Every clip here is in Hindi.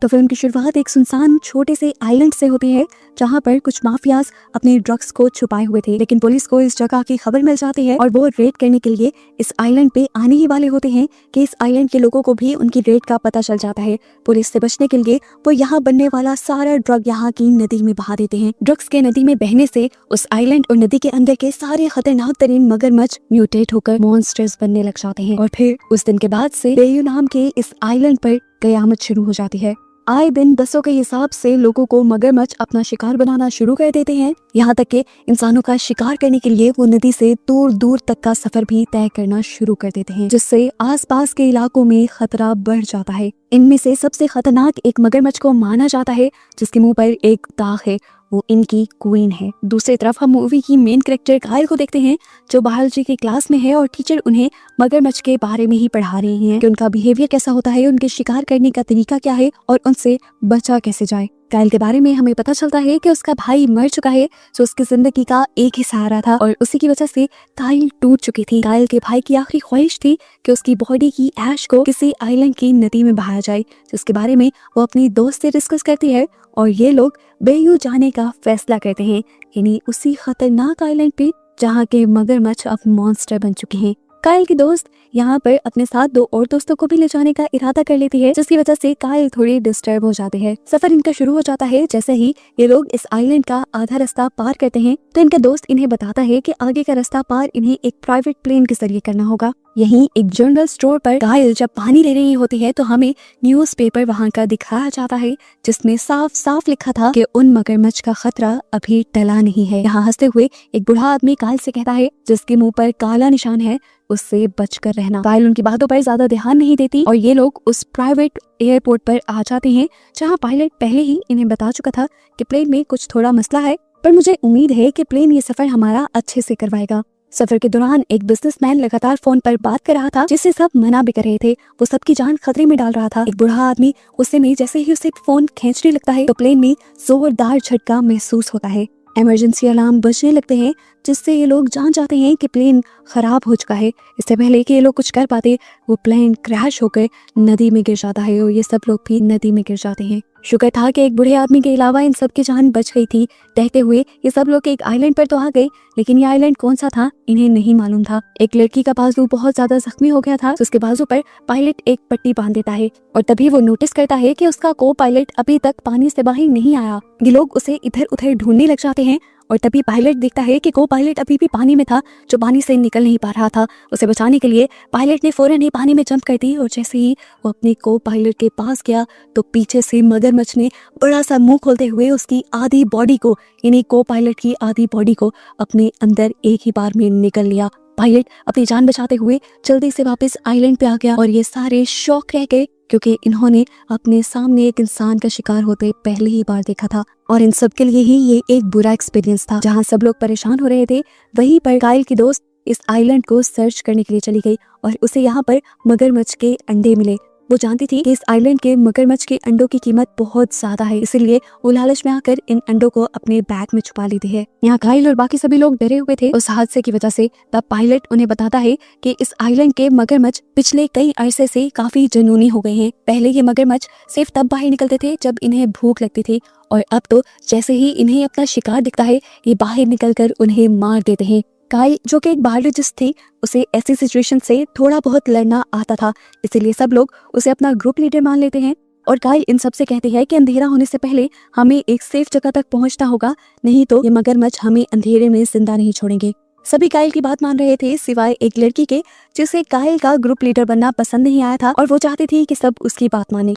तो फिल्म की शुरुआत एक सुनसान छोटे से आइलैंड से होती है जहाँ पर कुछ माफियाज अपने ड्रग्स को छुपाए हुए थे, लेकिन पुलिस को इस जगह की खबर मिल जाती है और वो रेड करने के लिए इस आइलैंड पे आने ही वाले होते हैं कि इस आइलैंड के लोगों को भी उनकी रेड का पता चल जाता है। पुलिस से बचने के लिए वो यहाँ बनने वाला सारा ड्रग यहाँ की नदी में बहा देते हैं। ड्रग्स के नदी में बहने से उस आइलैंड और नदी के अंदर के सारे खतरनाक तरीन मगरमच्छ म्यूटेट होकर मॉन्स्टर्स बनने लग जाते हैं और फिर उस दिन के बाद से बेयू नाम के इस आइलैंड पर कयामत शुरू हो जाती है। आए दिन बसों के हिसाब से लोगों को मगरमच्छ अपना शिकार बनाना शुरू कर देते हैं, यहाँ तक कि इंसानों का शिकार करने के लिए वो नदी से दूर दूर तक का सफर भी तय करना शुरू कर देते हैं, जिससे आसपास के इलाकों में खतरा बढ़ जाता है। इनमें से सबसे खतरनाक एक मगरमच्छ को माना जाता है जिसके मुंह पर एक दाग है, वो इनकी क्वीन है। दूसरी तरफ हम मूवी की मेन कैरेक्टर कायल को देखते हैं जो बायोलॉजी की क्लास में है और टीचर उन्हें मगरमच्छ के बारे में ही पढ़ा रही हैं कि उनका बिहेवियर कैसा होता है, उनके शिकार करने का तरीका क्या है और उनसे बचा कैसे जाए। कायल के बारे में हमें पता चलता है कि उसका भाई मर चुका है जो उसकी जिंदगी का एक ही सहारा था और उसी की वजह से कायल टूट चुकी थी। कायल के भाई की आखिरी ख्वाहिश थी कि उसकी बॉडी की ऐश को किसी आइलैंड की नदी में बहाया जाए, जिसके बारे में वो अपनी दोस्त से डिस्कस करती है और ये लोग बेयू जाने का फैसला करते हैं, यानी उसी खतरनाक आइलैंड पे जहाँ के मगरमच्छ अब मॉन्स्टर बन चुके हैं। कायल की दोस्त यहाँ पर अपने साथ दो और दोस्तों को भी ले जाने का इरादा कर लेती है, जिसकी वजह से कायल थोड़ी डिस्टर्ब हो जाते हैं। सफर इनका शुरू हो जाता है जैसे ही ये लोग इस आइलैंड का आधा रास्ता पार करते हैं तो इनका दोस्त इन्हें बताता है कि आगे का रास्ता पार इन्हें एक प्राइवेट प्लेन के जरिए करना होगा। यहीं एक जनरल स्टोर पर कायल जब पानी ले रही होती है तो हमें न्यूज़पेपर वहाँ का दिखाया जाता है जिसमें साफ साफ लिखा था कि उन मगरमच्छ का खतरा अभी टला नहीं है। यहाँ हंसते हुए एक बूढ़ा आदमी कायल से कहता है जिसके मुंह पर काला निशान है, उससे बचकर रहना। कायल उनकी बातों पर ज्यादा ध्यान नहीं देती और ये लोग उस प्राइवेट एयरपोर्ट पर आ जाते हैं जहाँ पायलट पहले ही इन्हें बता चुका था कि प्लेन में कुछ थोड़ा मसला है, पर मुझे उम्मीद है कि प्लेन ये सफर हमारा अच्छे से करवाएगा। सफर के दौरान एक बिजनेसमैन लगातार फोन पर बात कर रहा था जिससे सब मना भी कर रहे थे, वो सबकी जान खतरे में डाल रहा था। एक बूढ़ा आदमी गुस्से में जैसे ही उसे फोन खींचने लगता है तो प्लेन में जोरदार झटका महसूस होता है। इमरजेंसी अलार्म बजने लगते हैं जिससे ये लोग जान जाते हैं कि प्लेन खराब हो चुका है। इससे पहले कि ये लोग कुछ कर पाते वो प्लेन क्रैश होकर नदी में गिर जाता है और ये सब लोग भी नदी में गिर जाते हैं। शुक्र था कि एक बूढ़े आदमी के अलावा इन सब की जान बच गई थी। कहते हुए ये सब लोग एक आइलैंड पर तो आ गए, लेकिन ये आइलैंड कौन सा था इन्हें नहीं मालूम था। एक लड़की का बाजू बहुत ज्यादा जख्मी हो गया था तो उसके बाजू पर पायलट एक पट्टी बांध देता है और तभी वो नोटिस करता है कि उसका को पायलट अभी तक पानी से बाहर नहीं आया। ये लोग उसे इधर उधर ढूंढने लग जाते हैं और तभी पायलट देखता है कि को पायलट अभी भी पानी में था जो पानी से निकल नहीं पा रहा था। उसे बचाने के लिए पायलट ने फौरन ही पानी में जंप कर दी और जैसे ही वो अपने को पायलट के पास गया तो पीछे से मगरमच्छ ने बड़ा सा मुंह खोलते हुए उसकी आधी बॉडी को, यानी को पायलट की आधी बॉडी को अपने अंदर एक ही बार में निकल लिया। पायलट अपनी जान बचाते हुए जल्दी से वापस आइलैंड पे आ गया और ये सारे शॉक रह गए क्योंकि इन्होंने अपने सामने एक इंसान का शिकार होते पहली ही बार देखा था और इन सब के लिए ही ये एक बुरा एक्सपीरियंस था। जहाँ सब लोग परेशान हो रहे थे वहीं पर कायल की दोस्त इस आइलैंड को सर्च करने के लिए चली गई और उसे यहाँ पर मगरमच्छ के अंडे मिले। वो जानती थी कि इस आइलैंड के मगरमच्छ के अंडों की कीमत बहुत ज्यादा है, इसीलिए वो लालच में आकर इन अंडों को अपने बैग में छुपा लेती है। यहाँ कायल और बाकी सभी लोग डरे हुए थे उस हादसे की वजह से। तब पायलट उन्हें बताता है कि इस आइलैंड के मगरमच्छ पिछले कई अरसे से काफी जुनूनी हो गए हैं। पहले ये मगरमच्छ सिर्फ तब बाहर निकलते थे जब इन्हें भूख लगती थी और अब तो जैसे ही इन्हें अपना शिकार दिखता है ये बाहर निकलकर उन्हें मार देते हैं। कायल जो कि एक बायोलॉजिस्ट थी उसे ऐसी सिचुएशन से थोड़ा बहुत लड़ना आता था, इसीलिए सब लोग उसे अपना ग्रुप लीडर मान लेते हैं और कायल इन सबसे कहती है कि अंधेरा होने से पहले हमें एक सेफ जगह तक पहुंचना होगा, नहीं तो ये मगरमच्छ हमें अंधेरे में जिंदा नहीं छोड़ेंगे। सभी कायल की बात मान रहे थे सिवाय एक लड़की के जिसे कायल का ग्रुप लीडर बनना पसंद नहीं आया था और वो चाहती थी कि सब उसकी बात माने।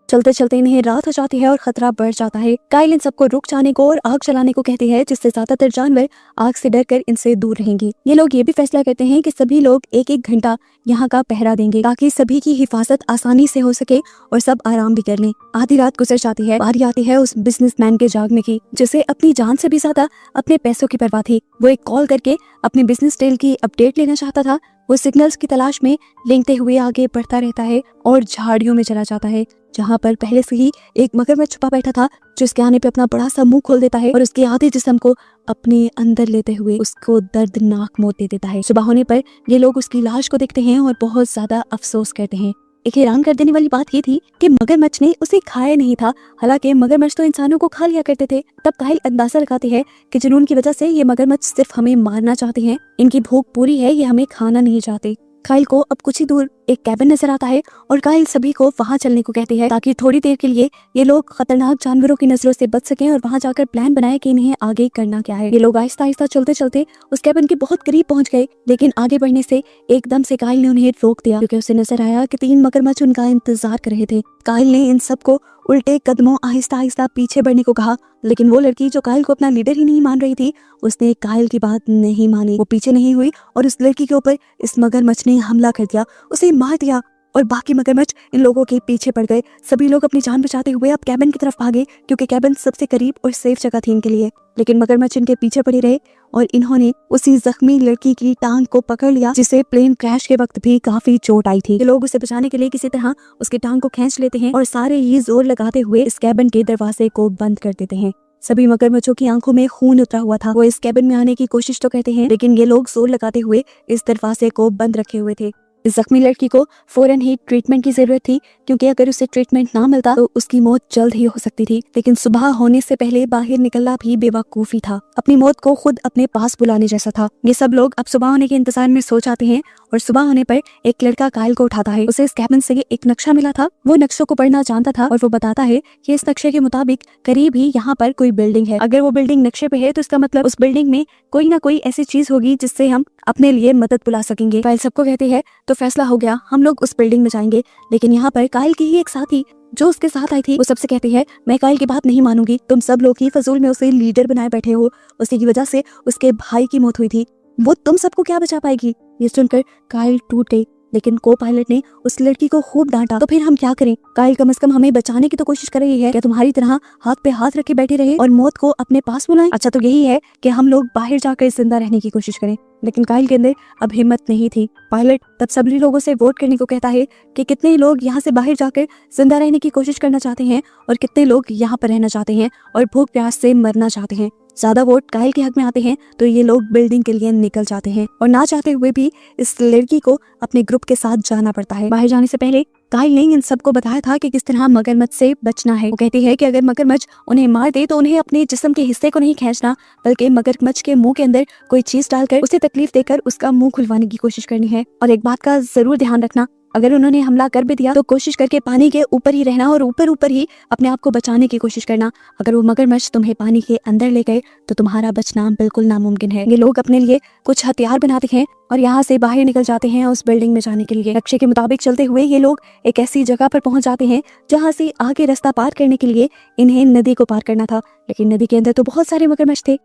चलते चलते इन्हें रात हो जाती है और खतरा बढ़ जाता है। कायल इन सबको रुक जाने को और आग चलाने को कहती है जिससे ज्यादातर जानवर आग से डरकर इनसे दूर रहेंगे। ये लोग ये भी फैसला करते हैं कि सभी लोग एक एक घंटा यहाँ का पहरा देंगे ताकि सभी की हिफाजत आसानी से हो सके और सब आराम भी कर लें। आधी रात गुजर जाती है, बारी आती है उस बिजनेसमैन के जागने की जिसे अपनी जान से भी ज्यादा अपने पैसों की परवाह थी। वो एक कॉल करके अपने बिजनेस डील की अपडेट लेना चाहता था। वो सिग्नल्स की तलाश में लेंघते हुए आगे बढ़ता रहता है और झाड़ियों में चला जाता है जहाँ पर पहले से ही एक मगरमच्छ छुपा बैठा था जो इसके आने पे अपना बड़ा सा मुंह खोल देता है और उसके आधे जिस्म को अपने अंदर लेते हुए उसको दर्दनाक मौत दे देता है। सुबह होने पर ये लोग उसकी लाश को देखते हैं और बहुत ज्यादा अफसोस करते हैं। एक हैरान कर देने वाली बात ये थी कि मगरमच्छ ने उसे खाया नहीं था। हालांकि मगरमच्छ तो इंसानों को खा लिया करते थे। तब काइल अंदाजा लगाते हैं कि जुनून की वजह से ये मगरमच्छ सिर्फ हमें मारना चाहते हैं, इनकी भूख पूरी है, ये हमें खाना नहीं चाहते। काइल को अब कुछ ही दूर एक कैबिन नजर आता है और काइल सभी को वहां चलने को कहती है ताकि थोड़ी देर के लिए ये लोग खतरनाक जानवरों की नजरों से बच सकें और वहां जाकर प्लान बनाए कि इन्हें आगे करना क्या है। ये लोग आहिस्ता आहिस्ता चलते चलते उस कैबिन के बहुत करीब पहुंच गए, लेकिन आगे बढ़ने से एकदम से काइल ने उन्हें रोक दिया क्योंकि उसे नजर आया कि 3 मगरमच्छ उनका इंतजार कर रहे थे। काइल ने इन सबको उल्टे कदमों आहिस्ता आहिस्ता पीछे बढ़ने को कहा, लेकिन वो लड़की जो काइल को अपना लीडर ही नहीं मान रही थी, उसने काइल की बात नहीं मानी। वो पीछे नहीं हुई और उस लड़की के ऊपर इस मगरमच्छ ने हमला कर दिया, उसे मार दिया और बाकी मगरमच्छ इन लोगों के पीछे पड़ गए। सभी लोग अपनी जान बचाते हुए अब कैबिन की तरफ भागे क्योंकि कैबिन सबसे करीब और सेफ जगह थी इनके लिए। लेकिन मगरमच्छ इनके पीछे पड़े रहे और इन्होंने उसी जख्मी लड़की की टांग को पकड़ लिया जिसे प्लेन क्रैश के वक्त भी काफी चोट आई थी। ये लोग उसे बचाने के लिए किसी तरह उसकी टांग को खींच लेते हैं और सारे ही जोर लगाते हुए इस कैबिन के दरवाजे को बंद कर देते हैं। सभी मगरमच्छों की आंखों में खून उतरा हुआ था। वो इस कैबिन में आने की कोशिश तो करते हैं, लेकिन ये लोग जोर लगाते हुए इस दरवाजे को बंद रखे हुए थे। इस जख्मी लड़की को फौरन ही ट्रीटमेंट की जरूरत थी क्योंकि अगर उसे ट्रीटमेंट ना मिलता तो उसकी मौत जल्द ही हो सकती थी। लेकिन सुबह होने से पहले बाहर निकलना भी बेवकूफी था, अपनी मौत को खुद अपने पास बुलाने जैसा था। ये सब लोग अब सुबह होने के इंतजार में सो जाते हैं और सुबह होने पर एक लड़का काइल को उठाता है। उसे इस कैबिन से एक नक्शा मिला था, वो नक्शों को पढ़ना जानता था और वो बताता है कि इस नक्शे के मुताबिक करीब ही यहाँ पर कोई बिल्डिंग है। अगर वो बिल्डिंग नक्शे पे है तो इसका मतलब उस बिल्डिंग में कोई ना कोई ऐसी चीज होगी जिससे हम अपने लिए मदद बुला सकेंगे। काइल सबको कहते हैं तो फैसला हो गया, हम लोग उस बिल्डिंग में जाएंगे। लेकिन यहाँ पर काइल की ही एक साथी जो उसके साथ आई थी वो सबसे कहती है, मैं काइल की बात नहीं मानूंगी, तुम सब लोग ही फजूल में उसे लीडर बनाए बैठे हो, उसी की वजह से उसके भाई की मौत हुई थी, वो तुम सबको क्या बचा पाएगी। ये सुनकर काइल टूट गई, लेकिन को पायलट ने उस लड़की को खूब डांटा। तो फिर हम क्या करें, काइल कम से कम हमें बचाने की तो कोशिश कर रही है, क्या तुम्हारी तरह हाथ पे हाथ रखे बैठे रहे और मौत को अपने पास बुलाएं। अच्छा तो यही है कि हम लोग बाहर जाकर जिंदा रहने की कोशिश करें। लेकिन काइल के अंदर अब हिम्मत नहीं थी। पायलट तब सभी लोगों से वोट करने को कहता है कि कितने लोग यहाँ से बाहर जाकर जिंदा रहने की कोशिश करना चाहते हैं और कितने लोग यहाँ पर रहना चाहते हैं और भूख प्यास से मरना चाहते हैं। ज्यादा वोट काइल के हक में आते हैं तो ये लोग बिल्डिंग के लिए निकल जाते हैं और ना चाहते हुए भी इस लड़की को अपने ग्रुप के साथ जाना पड़ता है। बाहर जाने से पहले काइल ने इन सबको बताया था कि किस तरह मगरमच्छ से बचना है। वो कहती है कि अगर मगरमच्छ उन्हें मार दे तो उन्हें अपने जिस्म के हिस्से को नहीं खींचना, बल्कि मगरमच्छ के मुंह के अंदर कोई चीज डालकर उसे तकलीफ देकर उसका मुंह खुलवाने की कोशिश करनी है। और एक बात का जरूर ध्यान रखना, अगर उन्होंने हमला कर भी दिया तो कोशिश करके पानी के ऊपर ही रहना और ऊपर ऊपर ही अपने आप को बचाने की कोशिश करना। अगर वो मगरमच्छ तुम्हें पानी के अंदर ले गए तो तुम्हारा बचना बिल्कुल नामुमकिन है। ये लोग अपने लिए कुछ हथियार बनाते हैं और यहाँ से बाहर निकल जाते हैं उस बिल्डिंग में जाने के लिए। नक्शे के मुताबिक चलते हुए ये लोग एक ऐसी जगह पर पहुंच जाते हैं जहाँ से आगे रास्ता पार करने के लिए इन्हें नदी को पार करना था, लेकिन नदी के अंदर तो बहुत सारे मगरमच्छ थे।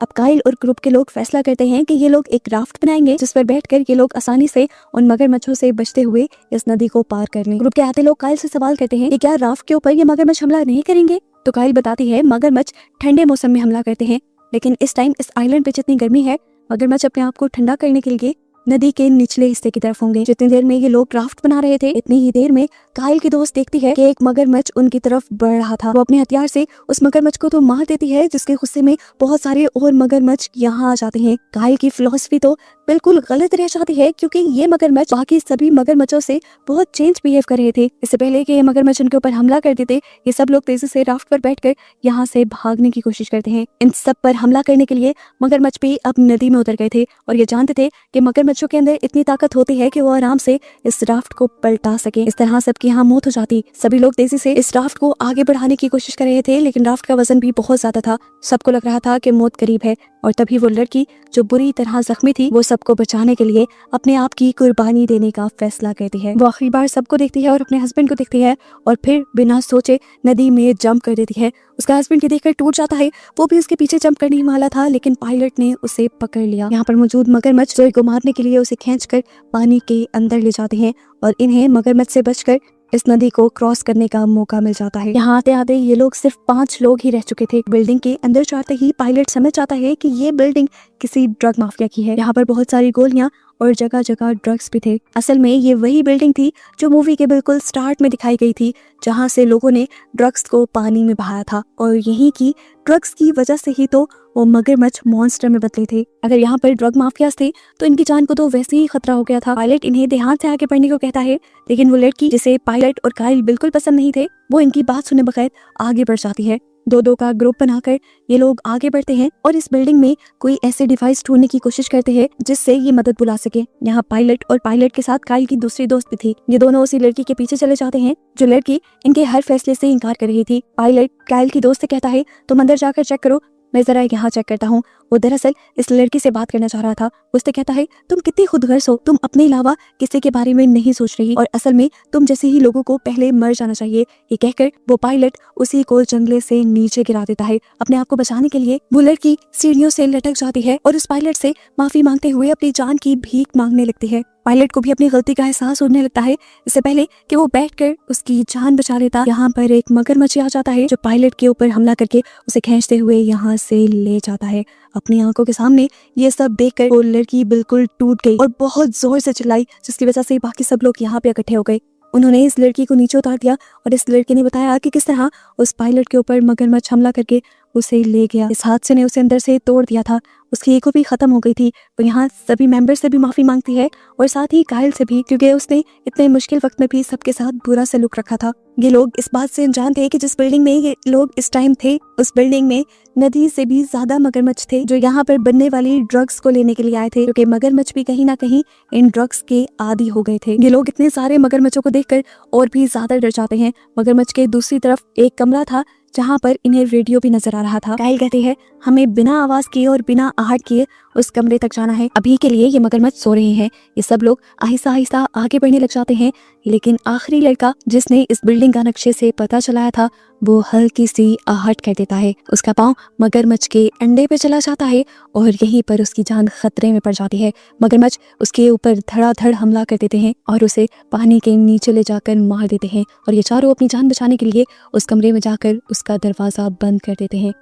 अब काइल और ग्रुप के लोग फैसला करते हैं कि ये लोग एक राफ्ट बनाएंगे जिस पर बैठकर ये लोग आसानी से उन मगरमच्छों से बचते हुए इस नदी को पार कर लें। ग्रुप के आते लोग काइल से सवाल करते हैं कि क्या राफ्ट के ऊपर ये मगरमच्छ हमला नहीं करेंगे। तो काइल बताती है मगरमच्छ ठंडे मौसम में हमला करते हैं, लेकिन इस टाइम इस आइलैंड पे जितनी गर्मी है मगरमच्छ अपने आप को ठंडा करने के लिए नदी के निचले हिस्से की तरफ होंगे। जितनी देर में ये लोग राफ्ट बना रहे थे इतनी ही देर में काइल की दोस्त देखती है कि एक मगरमच्छ उनकी तरफ बढ़ रहा था। वो अपने हथियार से उस मगरमच्छ को तो मार देती है जिसके गुस्से में बहुत सारे और मगरमच्छ यहाँ आ जाते हैं। काइल की फिलॉसफी तो बिल्कुल गलत रह जाती है क्योंकि ये मगरमच्छ बाकी सभी मगरमच्छों से बहुत चेंज बिहेव कर रहे थे। इससे पहले कि ये मगरमच्छ उनके ऊपर हमला कर देते ये सब लोग तेजी से राफ्ट पर बैठकर यहाँ से भागने की कोशिश करते हैं। इन सब पर हमला करने के लिए मगरमच्छ भी अब नदी में उतर गए थे और ये जानते थे कि मगरमच्छों के अंदर इतनी ताकत होती है कि वो आराम से इस राफ्ट को पलटा सके। इस तरह सबकी यहाँ मौत हो जाती। सभी लोग तेजी से इस राफ्ट को आगे बढ़ाने की कोशिश कर रहे थे, लेकिन राफ्ट का वजन भी बहुत ज्यादा था। सबको लग रहा था कि मौत करीब है और तभी वो लड़की जो बुरी तरह जख्मी थी वो सबको बचाने के लिए अपने आप की कुर्बानी देने का फैसला करती है। वो आखिरी बार सबको देखती है और अपने हस्बैंड को देखती है और फिर बिना सोचे नदी में जंप कर देती है। उसका हस्बैंड के देखकर टूट जाता है, वो भी उसके पीछे जंप करने वाला था, लेकिन पायलट ने उसे पकड़ लिया। यहाँ पर मौजूद मगरमच्छ जोई को मारने के लिए उसे खींचकर पानी के अंदर ले जाते हैं और इन्हें मगरमच्छ से बचकर इस नदी को क्रॉस करने का मौका मिल जाता है। यहाँ आते आते ये लोग सिर्फ 5 लोग ही रह चुके थे। बिल्डिंग के अंदर जाते ही पायलट समझ जाता है कि ये बिल्डिंग किसी ड्रग माफिया की है। यहाँ पर बहुत सारी गोलियां और जगह जगह ड्रग्स भी थे। असल में ये वही बिल्डिंग थी जो मूवी के बिल्कुल स्टार्ट में दिखाई गई थी, जहाँ से लोगों ने ड्रग्स को पानी में बहाया था और यहीं की ड्रग्स की वजह से ही तो वो मगरमच्छ मॉन्स्टर में बदले थे। अगर यहाँ पर ड्रग माफियाज थे तो इनकी जान को तो वैसे ही खतरा हो गया था। पायलट इन्हें ध्यान से आगे बढ़ने को कहता है, लेकिन वो लड़की जिसे पायलट और काइल बिल्कुल पसंद नहीं थे, वो इनकी बात सुने बगैर आगे बढ़ जाती है। दो का ग्रुप बनाकर ये लोग आगे बढ़ते हैं और इस बिल्डिंग में कोई ऐसे डिवाइस ढूंढने की कोशिश करते हैं जिससे ये मदद बुला सके। यहाँ पायलट और पायलट के साथ काइल की दूसरी दोस्त भी थी। ये दोनों उसी लड़की के पीछे चले जाते हैं जो लड़की इनके हर फैसले से इनकार कर रही थी। पायलट काइल की दोस्त से कहता है, तुम अंदर जाकर चेक करो, मैं जरा यहाँ चेक करता हूँ। वो दरअसल इस लड़की से बात करना चाह रहा था। उससे कहता है, तुम कितनी खुदगर्ज हो, तुम अपने अलावा किसी के बारे में नहीं सोच रही और असल में तुम जैसे ही लोगों को पहले मर जाना चाहिए। ये कहकर वो पायलट उसी को जंगले से नीचे गिरा देता है। अपने आप को बचाने के लिए वो लड़की सीढ़ियों से लटक जाती है और उस पायलट से माफी मांगते हुए अपनी जान की भीख मांगने लगती है। पायलट को भी अपनी गलती का एहसास होने लगता है। इससे पहले कि वो बैठकर उसकी जान बचा लेता, यहाँ पर एक मगरमच्छ आ जाता है जो पायलट के ऊपर हमला करके उसे खींचते हुए यहाँ से ले जाता है। अपनी आंखों के सामने ये सब देखकर वो लड़की बिल्कुल टूट गई और बहुत जोर से चिल्लाई, जिसकी वजह से बाकी सब लोग यहाँ पे इकट्ठे हो गए। उन्होंने इस लड़की को नीचे उतार दिया और इस लड़की ने बताया कि किस तरह उस पायलट के ऊपर मगरमच्छ हमला करके उसे ले गया। इस हादसे ने उसे अंदर से तोड़ दिया था, उसकी ईगो भी खत्म हो गई थी। वो यहाँ सभी मेंबर से भी माफी मांगती है और साथ ही काइल से भी, क्योंकि उसने इतने मुश्किल वक्त में भी सबके साथ बुरा सलूक रखा था। ये लोग इस बात से अनजान थे कि जिस बिल्डिंग में ये लोग इस टाइम थे, उस बिल्डिंग में नदी से भी ज्यादा मगरमच्छ थे जो यहाँ पर बनने वाली ड्रग्स को लेने के लिए आए थे, क्योंकि मगरमच्छ भी कहीं ना कहीं इन ड्रग्स के आदी हो गए थे। ये लोग इतने सारे मगरमच्छों को देखकर और भी ज्यादा डर जाते हैं। मगरमच्छ के दूसरी तरफ एक कमरा था जहाँ पर इन्हें रेडियो भी नजर आ रहा था। काइल कहते हैं, हमें बिना आवाज किए और बिना आहट किए उस कमरे तक जाना है। अभी के लिए ये मगरमच्छ सो रहे हैं। ये सब लोग आहिस्ता आहिस्ता आगे बढ़ने लग जाते हैं, लेकिन आखिरी लड़का जिसने इस बिल्डिंग का नक्शे से पता चलाया था, वो हल्की सी आहट कर देता है। उसका पाँव मगरमच्छ के अंडे पे चला जाता है और यहीं पर उसकी जान खतरे में पड़ जाती है। मगरमच्छ उसके ऊपर धड़ाधड़ हमला कर देते हैं और उसे पानी के नीचे ले जाकर मार देते हैं और ये चारों अपनी जान बचाने के लिए उस कमरे में जाकर उसका दरवाजा बंद कर देते हैं।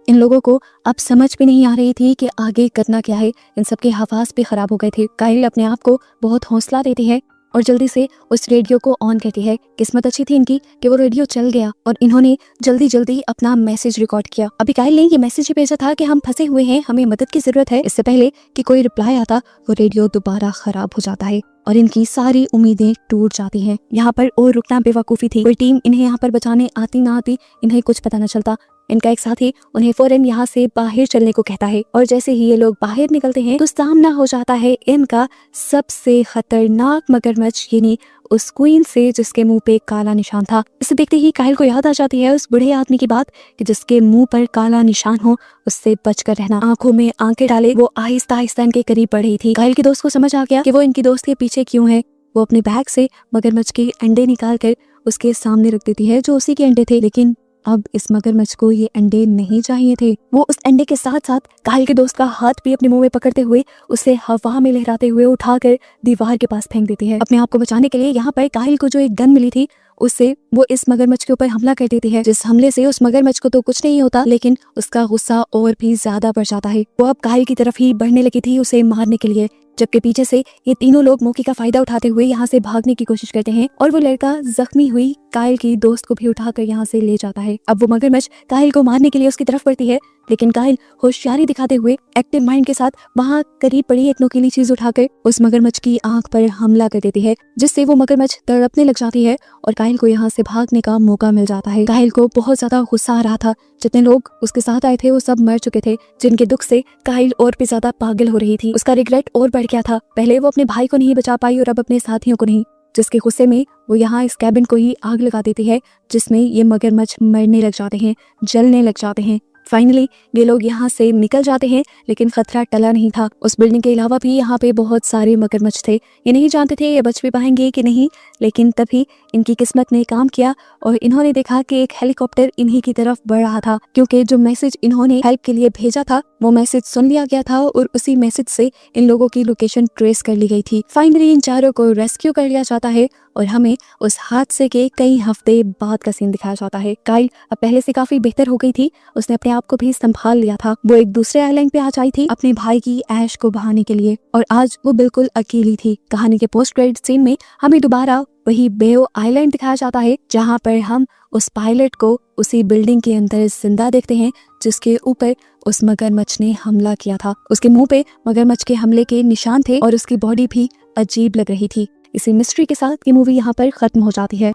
इन लोगों को अब समझ भी नहीं आ रही थी कि आगे करना क्या है। इन सबके हवास भी खराब हो गए थे। काइल अपने आप को बहुत हौसला देती है और जल्दी से उस रेडियो को ऑन करती है। किस्मत अच्छी थी इनकी कि वो रेडियो चल गया और इन्होंने जल्दी जल्दी अपना मैसेज रिकॉर्ड किया। अभी काइल ने ये मैसेज ही भेजा था कि हम फंसे हुए हैं, हमें मदद की जरूरत है। इससे पहले कि कोई रिप्लाई आता, वो रेडियो दोबारा खराब हो जाता है और इनकी सारी उम्मीदें टूट जाती हैं। यहाँ पर और रुकना बेवकूफ़ी थी। कोई टीम इन्हें यहाँ पर बचाने आती ना आती, इन्हें कुछ पता न चलता। इनका एक साथी उन्हें फौरन यहाँ से बाहर चलने को कहता है और जैसे ही ये लोग बाहर निकलते हैं तो सामना हो जाता है इनका सबसे खतरनाक मगरमच्छ, यानी उस क्वीन से जिसके मुंह पे काला निशान था। इसे देखते ही काइल को याद आ जाती है उस बूढ़े आदमी की बात कि जिसके मुंह पर काला निशान हो उससे बचकर रहना। आंखों में आंखें डाले वो आहिस्ता आहिस्ता इनके करीब बढ़ रही थी। काइल के दोस्त को समझ आ गया कि वो इनकी दोस्त के पीछे क्यों है। वो अपने बैग से मगरमच्छ के अंडे निकाल कर उसके सामने रख देती है जो उसी के अंडे थे, लेकिन अब इस मगरमच्छ को ये अंडे नहीं चाहिए थे। वो उस अंडे के साथ साथ काइल के दोस्त का हाथ भी अपने मुंह में पकड़ते हुए उसे हवा में लहराते हुए उठाकर दीवार के पास फेंक देती है। अपने आप को बचाने के लिए यहाँ पर काइल को जो एक गन मिली थी उससे वो इस मगरमच्छ के ऊपर हमला कर देती है। जिस हमले से उस मगरमच्छ को तो कुछ नहीं होता, लेकिन उसका गुस्सा और भी ज्यादा बढ़ जाता है। वो अब काइल की तरफ ही बढ़ने लगी थी उसे मारने के लिए, जबकि पीछे से ये तीनों लोग मौके का फायदा उठाते हुए यहाँ से भागने की कोशिश करते हैं और वो लड़का जख्मी हुई काइल की दोस्त को भी उठाकर यहाँ से ले जाता है। अब वो मगरमच्छ काइल को मारने के लिए उसकी तरफ बढ़ती है, लेकिन काइल होशियारी दिखाते हुए एक्टिव माइंड के साथ वहाँ करीब पड़ी एक नुकीली चीज उठाकर उस मगरमच्छ की आंख पर हमला कर देती है, जिससे वो मगरमच्छ तड़पने लग जाती है और काइल को यहाँ से भागने का मौका मिल जाता है। काइल को बहुत ज्यादा गुस्सा आ रहा था। जितने लोग उसके साथ आए थे वो सब मर चुके थे, जिनके दुख से काइल और भी ज्यादा पागल हो रही थी। उसका रिग्रेट और बढ़ गया था। पहले वो अपने भाई को नहीं बचा पाई और अब अपने साथियों को नहीं, जिसके गुस्से में वो यहाँ इस कैबिन को ही आग लगा देती है, जिसमें ये मगरमच्छ मरने लग जाते हैं, जलने लग जाते हैं। फाइनली ये लोग यहाँ से निकल जाते हैं, लेकिन खतरा टला नहीं था। उस बिल्डिंग के अलावा भी यहाँ पे बहुत सारे मगरमच्छ थे। ये नहीं जानते थे ये बच भी पाएंगे कि नहीं, लेकिन तभी इनकी किस्मत ने काम किया और इन्होंने देखा कि एक हेलीकॉप्टर इन्हीं की तरफ बढ़ रहा था, क्योंकि जो मैसेज इन्होंने हेल्प के लिए भेजा था वो मैसेज सुन लिया गया था और उसी मैसेज से इन लोगों की लोकेशन ट्रेस कर ली गई थी। फाइनली इन चारों को रेस्क्यू कर लिया जाता है और हमें उस हादसे के कई हफ्ते बाद का सीन दिखाया जाता है। काइल अब पहले से काफी बेहतर हो गई थी। उसने अपने आप को भी संभाल लिया था। वो एक दूसरे आइलैंड पे आ जाई थी अपने भाई की ऐश को बहाने के लिए और आज वो बिल्कुल अकेली थी। कहानी के पोस्ट क्रेडिट सीन में हमें दोबारा वही बेओ आइलैंड दिखाया जाता है जहाँ पर हम उस पायलट को उसी बिल्डिंग के अंदर जिंदा देखते हैं जिसके ऊपर उस मगरमच्छ ने हमला किया था। उसके मुंह पे मगरमच्छ के हमले के निशान थे और उसकी बॉडी भी अजीब लग रही थी। इसी मिस्ट्री के साथ ये मूवी यहाँ पर खत्म हो जाती है।